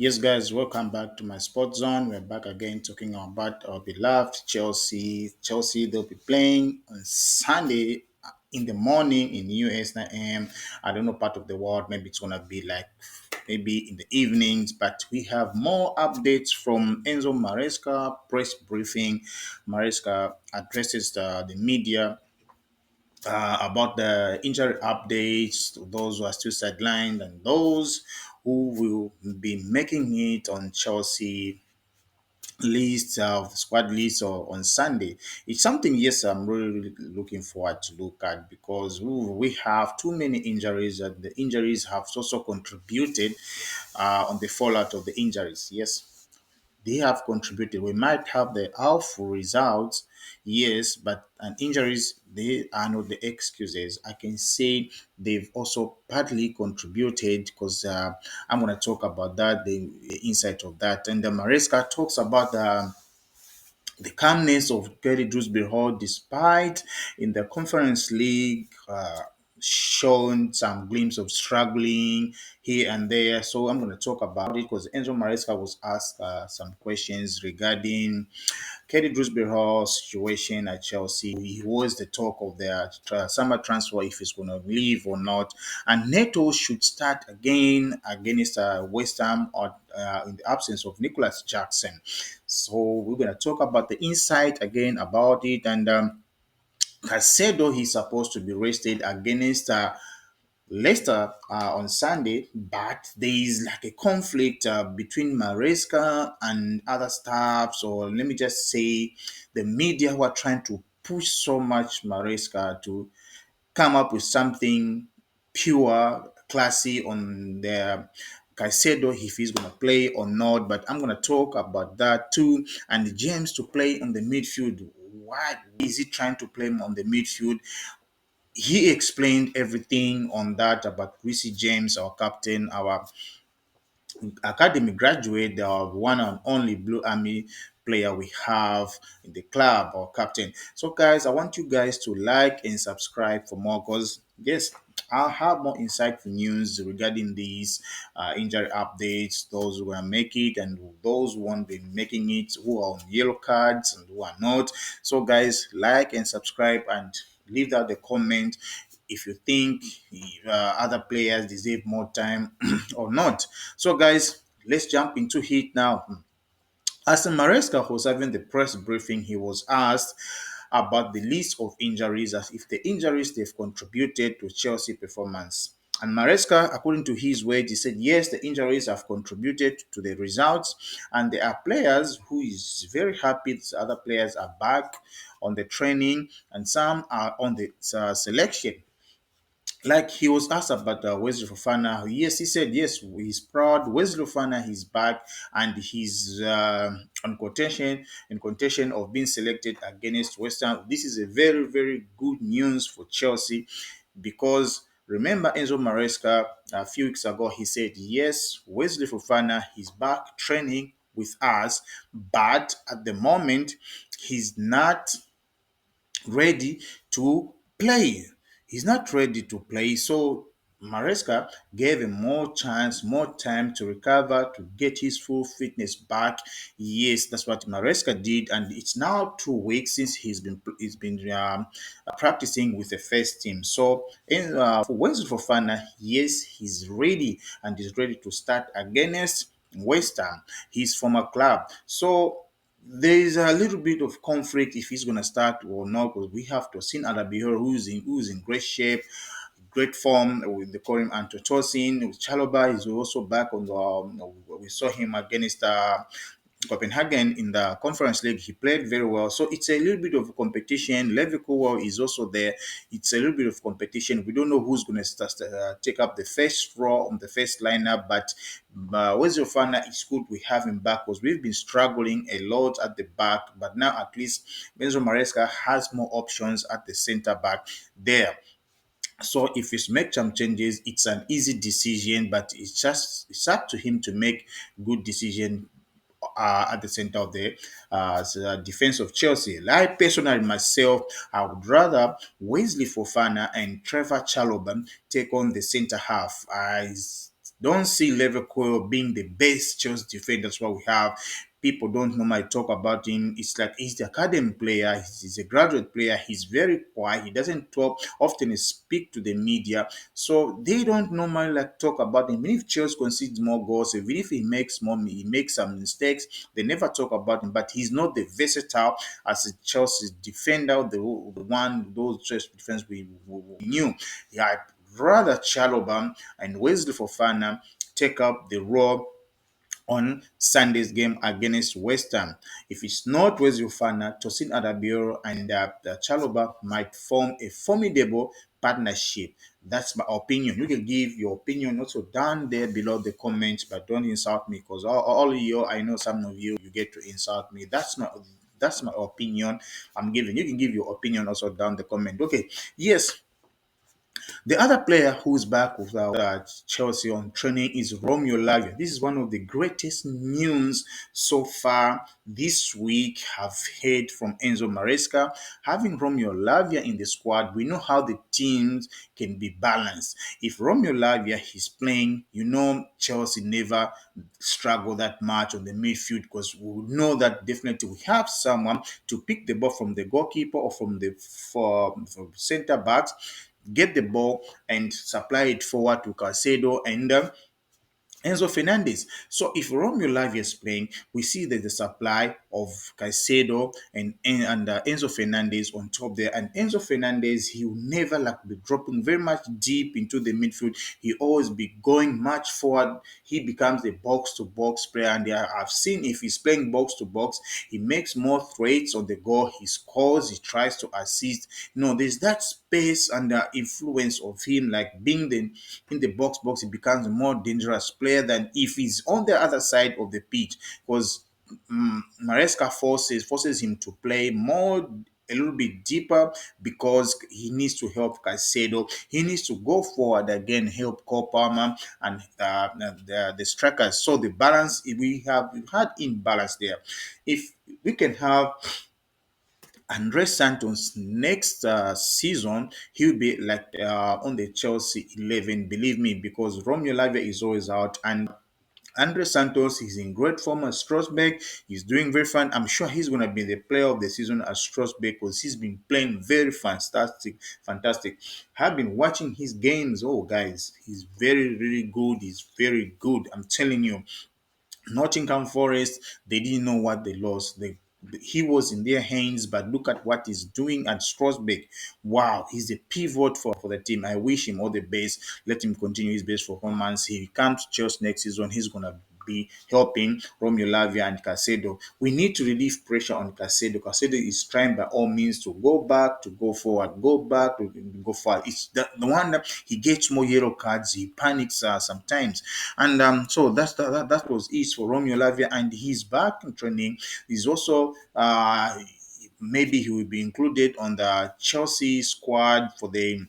Yes, guys, welcome back to my Sports Zone. We're back again talking about our beloved Chelsea. Chelsea, they'll be playing on Sunday in the morning in US 9 a.m. I don't know part of the world. Maybe it's gonna be like maybe in the evenings, but we have more updates from Enzo Maresca press briefing. Maresca addresses the media about the injury updates, those who are still sidelined, and those who will be making it on Chelsea list of squad list or on Sunday. It's something, yes, I'm really looking forward to look at because we have too many injuries and the injuries have also contributed on the fallout of the injuries. Yes, they have contributed. We might have the awful results, yes, but and injuries they are not the excuses. I can say they've also partly contributed because I'm going to talk about that, the insight of that. And the Maresca talks about the calmness of Kiernan Dewsbury-Hall, despite in the Conference League, shown some glimpse of struggling here and there. So I'm going to talk about it because Enzo Maresca was asked some questions regarding Kiernan Dewsbury-Hall's situation at Chelsea. He was the talk of their summer transfer if he's going to leave or not. And Neto should start again against West Ham or in the absence of Nicholas Jackson. So we're going to talk about the insight again about it. And Caicedo, he's supposed to be rested against Leicester on Sunday, but there is like a conflict between Maresca and other staffs, or let me just say the media who are trying to push so much Maresca to come up with something pure, classy on their Caicedo if he's going to play or not. But I'm going to talk about that too. And James to play on the midfield. Why is he trying to play him on the midfield? He explained everything on that about Reece James, our captain, our academy graduate, the one and only Blue Army player we have in the club, or captain. So, guys, I want you guys to like and subscribe for more because, yes, I'll have more insightful news regarding these injury updates, those who are making it and those who won't be making it, who are on yellow cards and who are not. So, guys, like and subscribe and leave out the comment if you think other players deserve more time or not. So, guys, let's jump into it now. As Maresca was having the press briefing, he was asked about the list of injuries, as if the injuries they've contributed to Chelsea performance. And Maresca, according to his words, he said, yes, the injuries have contributed to the results. And there are players who is very happy that other players are back on the training and some are on the selection. Like he was asked about Wesley Fofana. Yes, he said yes. He's proud. Wesley Fofana, he's back and he's on contention in contention of being selected against West Ham. This is a very very good news for Chelsea because remember Enzo Maresca a few weeks ago he said yes, Wesley Fofana he's back training with us, but at the moment he's not ready to play. He's not ready to play. So Maresca gave him more chance, more time to recover, to get his full fitness back. Yes, that's what Maresca did, and it's now 2 weeks since he's been practicing with the first team. So for Wesley Fofana, yes, he's ready and he's ready to start against West Ham, his former club. So there is a little bit of conflict if he's going to start or not because we have to see Adabior who's in great shape, great form with the Korean Antotosin. With Chaloba is also back on the. We saw him against Copenhagen in the Conference League. He played very well. So it's a little bit of competition. Levi Kowal is also there. It's a little bit of competition. We don't know who's going to take up the first row on the first lineup, but Wesley Fofana, it's good we have him back because we've been struggling a lot at the back, but now at least Benzo Maresca has more options at the center back there. So if he's make some changes, it's an easy decision, but it's up to him to make good decision at the center of the defense of Chelsea. I personally myself, I would rather Wesley Fofana and Trevor Chalobah take on the center half. don't see Leverkusen being the best Chelsea defender. That's what we have. People don't normally talk about him. It's like he's the academy player. He's a graduate player. He's very quiet. He doesn't talk often. He speak to the media, so they don't normally like talk about him. Even if Chelsea concedes more goals, even if he makes some mistakes, they never talk about him. But he's not the versatile as a Chelsea defender, the one those Chelsea defense we knew. Yeah, rather Chalobah and Wesley Fofana take up the role on Sunday's game against West Ham. If it's not Wesley Fofana, Tosin Adabioro and Chalobah might form a formidable partnership. That's my opinion. You can give your opinion also down there below the comments, but don't insult me because all of you, I know some of you, you get to insult me. That's my opinion I'm giving. You can give your opinion also down the comment. Okay, yes, the other player who's back with Chelsea on training is Romeo Lavia. This is one of the greatest news so far this week. Have heard from Enzo Maresca. Having Romeo Lavia in the squad, we know how the teams can be balanced. If Romeo Lavia is playing, Chelsea never struggle that much on the midfield because we know that definitely we have someone to pick the ball from the goalkeeper or from the for center backs, get the ball and supply it forward to Caicedo and Enzo Fernandez. So if Romeo Lavia is playing, we see that the supply of Caicedo and Enzo Fernandez on top there. And Enzo Fernandez, he will never like be dropping very much deep into the midfield. He always be going much forward. He becomes a box to box player. And I've seen if he's playing box to box, he makes more threats on the goal. He scores. He tries to assist. There's that space and the influence of him, like being in the box. He becomes a more dangerous player than if he's on the other side of the pitch, because Maresca forces him to play more, a little bit deeper, because he needs to help Caicedo. He needs to go forward again, help Cole Palmer and the strikers. So the balance, we've had imbalance there. If we can have Andres Santos next season, he'll be like on the Chelsea 11, believe me, because Romeo Lavia is always out and Andre Santos is in great form at Strasbourg. He's doing very fine. I'm sure he's going to be the player of the season at Strasbourg because he's been playing very fantastic. I've been watching his games. Oh, guys, he's very, really good. He's very good. I'm telling you. Nottingham Forest, they didn't know what they lost. He was in their hands, but look at what he's doing at Strasbourg. Wow, he's a pivot for the team. I wish him all the best. Let him continue his best performance. He comes to Chelsea next season. He's gonna be helping Romeo Lavia and Caicedo. We need to relieve pressure on Caicedo. Caicedo is trying by all means to go back, to go forward, go back, to go forward. It's the one that he gets more yellow cards. He panics sometimes, and so that was it for Romeo Lavia, and he's back in training. He's also maybe he will be included on the Chelsea squad for the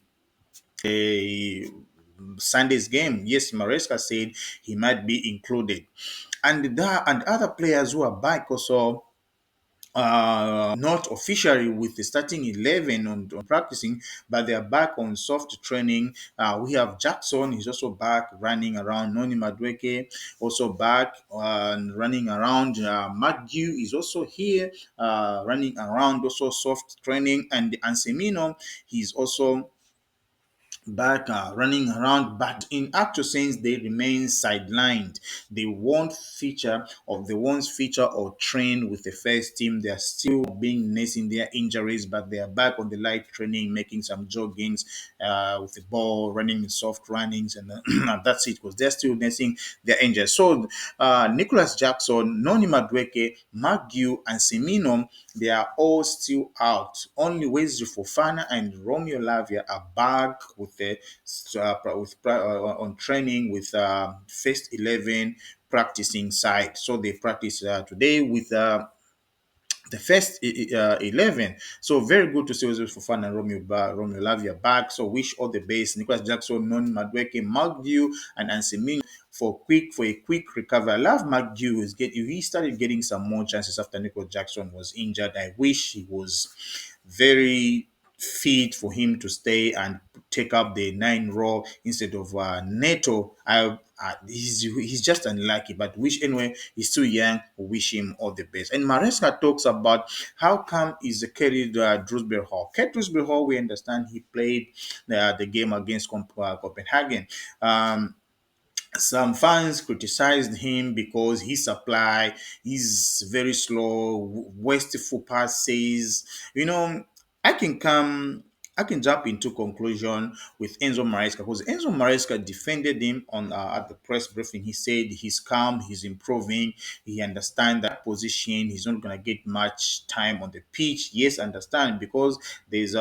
Sunday's game. Yes, Maresca said he might be included, and other players who are back also. Not officially with the starting 11 on practicing, but they are back on soft training. We have Jackson, he's also back running around. Noni Madueke also back and running around. McGew is also here running around, also soft training. And Ansemino, he's also back running around, but in actual sense they remain sidelined. They won't feature or train with the first team. They are still being nursing their injuries, but they are back on the light training, making some joggings with the ball, running soft runnings, and that's it, because they're still nursing their injuries. So Nicholas Jackson, Noni Madueke, McGew, and Semino, they are all still out. Only Wesley Fofana and Romeo Lavia are back on training with first 11 practicing side. So they practice today with the first 11. So very good to see Joseph Fofana and Romeo Lavia back. So wish all the best. Nicholas Jackson, Non Madueke, Magdew, and Ansemin for a quick recovery. I love Magdew. He started getting some more chances after Nicholas Jackson was injured. I wish he was very fit for him to stay and take up the 9 role instead of Neto. he's just unlucky. But wish anyway, he's still young. We wish him all the best. And Maresca talks about how come is Kerry Dewsbury-Hall. Kerry Dewsbury-Hall, we understand he played the game against Copenhagen. Some fans criticized him because his supply is very slow, wasteful passes. You know, I can come. I can jump into conclusion with Enzo Maresca because Enzo Maresca defended him on at the press briefing. He said he's calm, he's improving, he understands that position. He's not gonna get much time on the pitch. Yes, understand because there's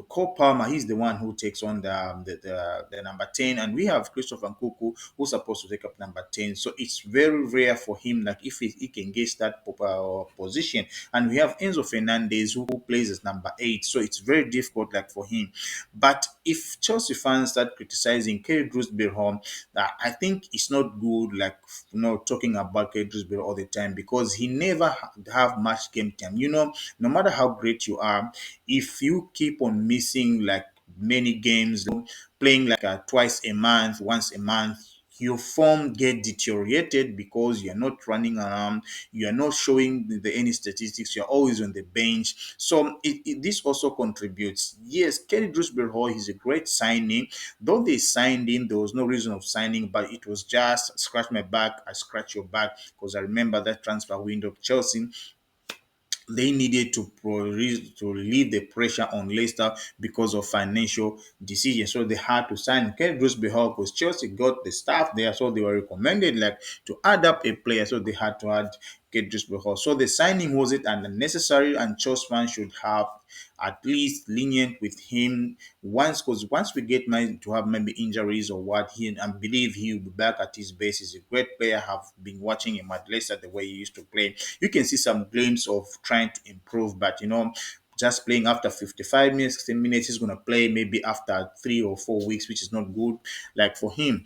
Cole Palmer, he's the one who takes on the number 10, and we have Christopher Nkuku who's supposed to take up number 10. So it's very rare for him, like if he can get that position. And we have Enzo Fernandez who plays as number 8, so it's very difficult, like for him. But if Chelsea fans start criticizing Kerry Dewsbury-Hall, I think it's not good, like talking about Kerry Dewsbury all the time because he never have much game time. No matter how great you are, if you keep on missing like many games, playing like twice a month, once a month, your form get deteriorated because you're not running around, you're not showing any statistics, you're always on the bench. So this also contributes. Yes, Kelly Drewsbury Hall is a great signing. Though they signed in, there was no reason of signing, but it was just scratch my back, I scratch your back, because I remember that transfer window of Chelsea, they needed to relieve the pressure on Leicester because of financial decisions. So they had to sign Ken Drewsbury-Hall because Chelsea got the staff there, so they were recommended like to add up a player. So they had to add Ken Drewsbury-Hall. So the signing wasn't unnecessary, and Chelsea fans should have at least lenient with him once, because once we get to have maybe injuries or what, he I believe he will be back at his base. He's a great player. Have been watching him at Leicester the way he used to play. You can see some glimpse of trying to improve, but just playing after 55 minutes, 60 minutes, he's gonna play maybe after 3 or 4 weeks, which is not good. Like for him,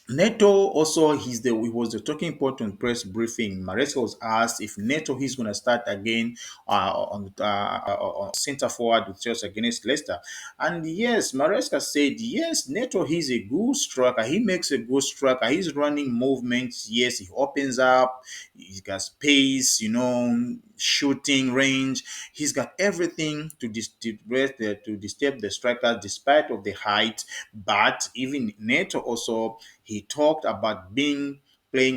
Neto also he was the talking point on press briefing. Maresca was asked if Neto he's going to start again on center forward with Chelsea against Leicester, and yes, Maresca said yes. Neto he's a good striker. He makes a good striker. He's running movements. Yes, he opens up. He got space. Shooting range. He's got everything to disturb the striker despite of the height. But even Neto also, he talked about playing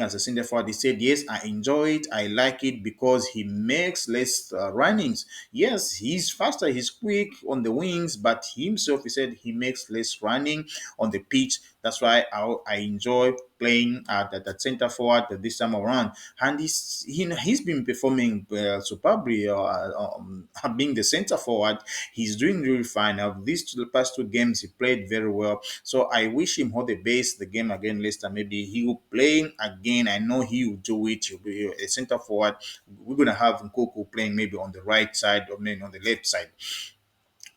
as a center forward. He said, "Yes, I enjoy it. I like it because he makes less runnings. Yes, he's faster, he's quick on the wings, but himself, he said, he makes less running on the pitch. That's why I enjoy playing at that center forward this time around." And he's been performing superbly, being the center forward. He's doing really fine. Now, these past 2 games, he played very well. So I wish him all the best. The game against Leicester, maybe he will play again. I know he will do it. He'll be a center forward. We're gonna have Nkoku playing maybe on the right side or maybe on the left side.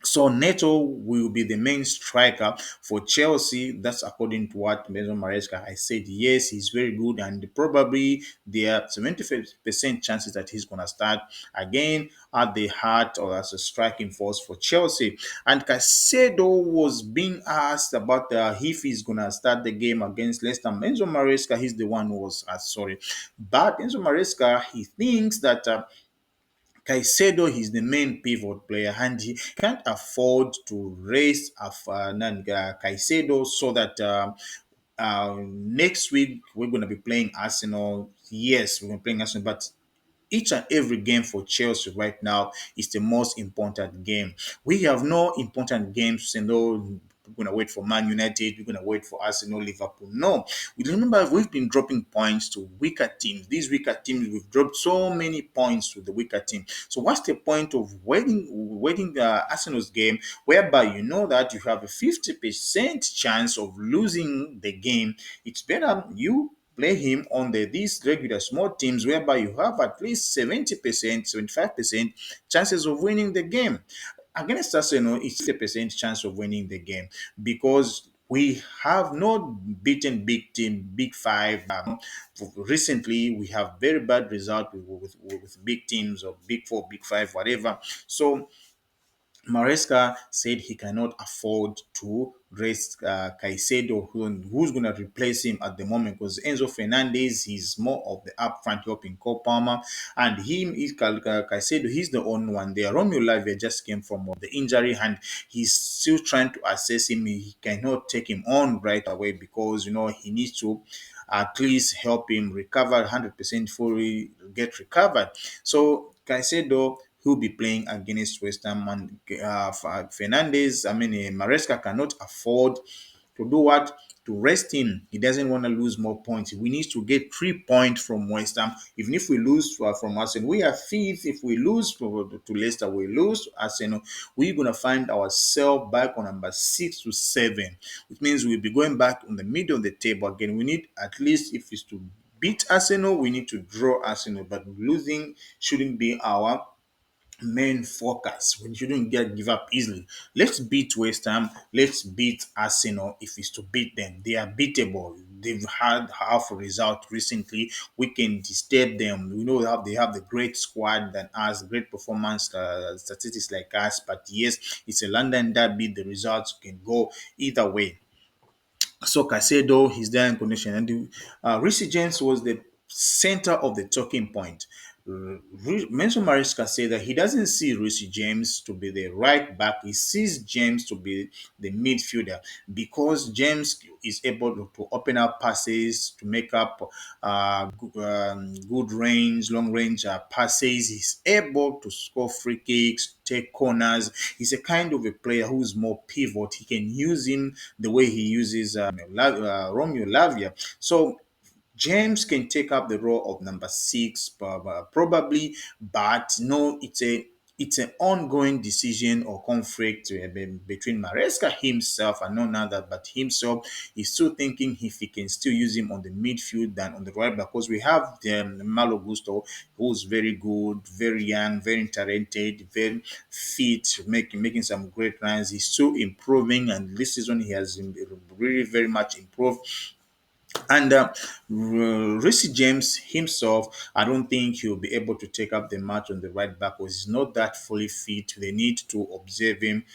So Neto will be the main striker for Chelsea. That's according to what Enzo Maresca I said. Yes, he's very good, and probably there are 75% chances that he's gonna start again at the heart or as a striking force for Chelsea. And Caicedo was being asked about if he's gonna start the game against Leicester. Enzo Maresca, he's the one who was sorry, but Enzo Maresca he thinks that. Caicedo is the main pivot player, and he can't afford to raise Caicedo so that next week we're going to be playing Arsenal. Yes, we're going to be playing Arsenal, but each and every game for Chelsea right now is the most important game. We have no important games, we're going to wait for Man United, we're going to wait for Arsenal, Liverpool. No, we remember we've been dropping points to weaker teams. These weaker teams, we've dropped so many points to the weaker team. So what's the point of waiting the Arsenal's game, whereby you know that you have a 50% chance of losing the game? It's better you play him on these regular small teams whereby you have at least 70%, 75% chances of winning the game. Against Arsenal, it's 50% chance of winning the game because we have not beaten big team, big five. Recently, we have very bad result with big teams or big four, big five, whatever. So Maresca said he cannot afford to rest Caicedo, who's going to replace him at the moment, because Enzo Fernandez is more of the upfront helping Cole Palmer, and him is Caicedo. He's the only one there. Romeo Lavia just came from the injury, and he's still trying to assess him. He cannot take him on right away because he needs to at least help him recover 100% fully get recovered. So Caicedo, who'll be playing against West Ham, and Fernandez, Maresca cannot afford to do what? To rest him. He doesn't want to lose more points. We need to get 3 points from West Ham. Even if we lose from Arsenal, we are fifth. If we lose to Leicester, we lose to Arsenal, we're going to find ourselves back on number 6 to 7, which means we'll be going back in the middle of the table again. We need at least, if it's to beat Arsenal, we need to draw Arsenal, but losing shouldn't be our main focus. We shouldn't give up easily. Let's beat West Ham. Let's beat Arsenal if it's to beat them. They are beatable. They've had half a result recently. We can disturb them. We know how they have the great squad that has great performance statistics like us. But yes, it's a London derby. The results can go either way. So Caicedo, he's there in condition. And Reece James was the center of the talking point. Mention Maresca said that he doesn't see Reece James to be the right back. He sees James to be the midfielder because James is able to open up passes, to make up good range, long range passes. He's able to score free kicks, take corners. He's a kind of a player who's more pivot. He can use him the way he uses Romeo Lavia. So James can take up the role of number 6, probably, but no, it's an ongoing decision or conflict between Maresca himself and none other but himself. He's still thinking if he can still use him on the midfield than on the right back, because we have Malo Gusto, who's very good, very young, very talented, very fit, making some great runs. He's still improving, and this season he has really very much improved. And Reece James himself, I don't think he'll be able to take up the match on the right back because he's not that fully fit. They need to observe him,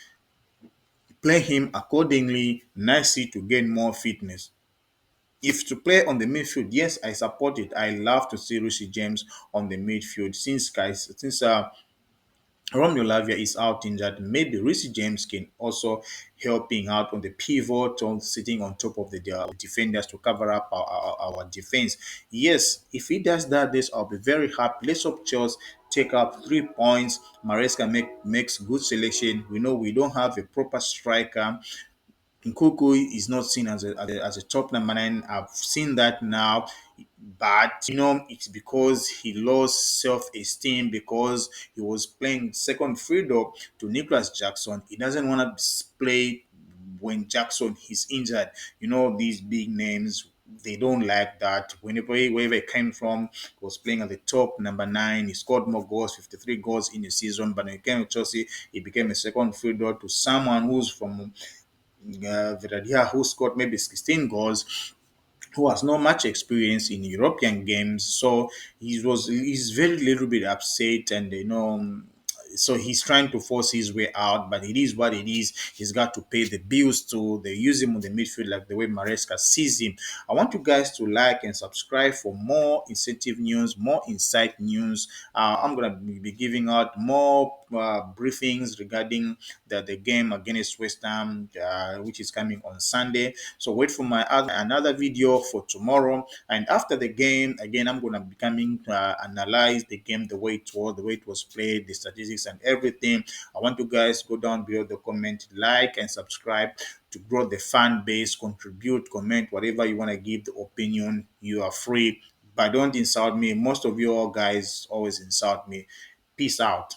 play him accordingly, nicely to gain more fitness. If to play on the midfield, yes, I support it. I love to see Reece James on the midfield since guys, since Romeo Lavia is out injured. Maybe Reece James can also helping out on the pivot, on sitting on top of the defenders to cover up our defense. Yes, if he does that, this I'll be very happy. Let's hope Chelsea take up 3 points. Maresca makes good selection. We know we don't have a proper striker. Nkuku is not seen as a top number 9. I've seen that now, but it's because he lost self-esteem because he was playing second fiddle to Nicholas Jackson. He doesn't want to play when Jackson is injured. These big names, they don't like that. Wherever he came from, he was playing at the top, number 9. He scored more goals, 53 goals in a season. But when he came to Chelsea, he became a second fiddle to someone who's from Viradia, who scored maybe 16 goals, who has not much experience in European games. So he's very little bit upset, and so he's trying to force his way out, but it is what it is. He's got to pay the bills too. They use him on the midfield like the way Maresca sees him. I want you guys to like and subscribe for more incentive news, more insight news. I'm going to be giving out more briefings regarding the game against West Ham, which is coming on Sunday. So wait for my another video for tomorrow. And after the game, again, I'm going to be coming analyze the game, the way it was played, the statistics and everything. I want you guys to go down below the comment, like and subscribe to grow the fan base, contribute, comment, whatever you want to give the opinion. You are free, but don't insult me. Most of you all guys always insult me. Peace out.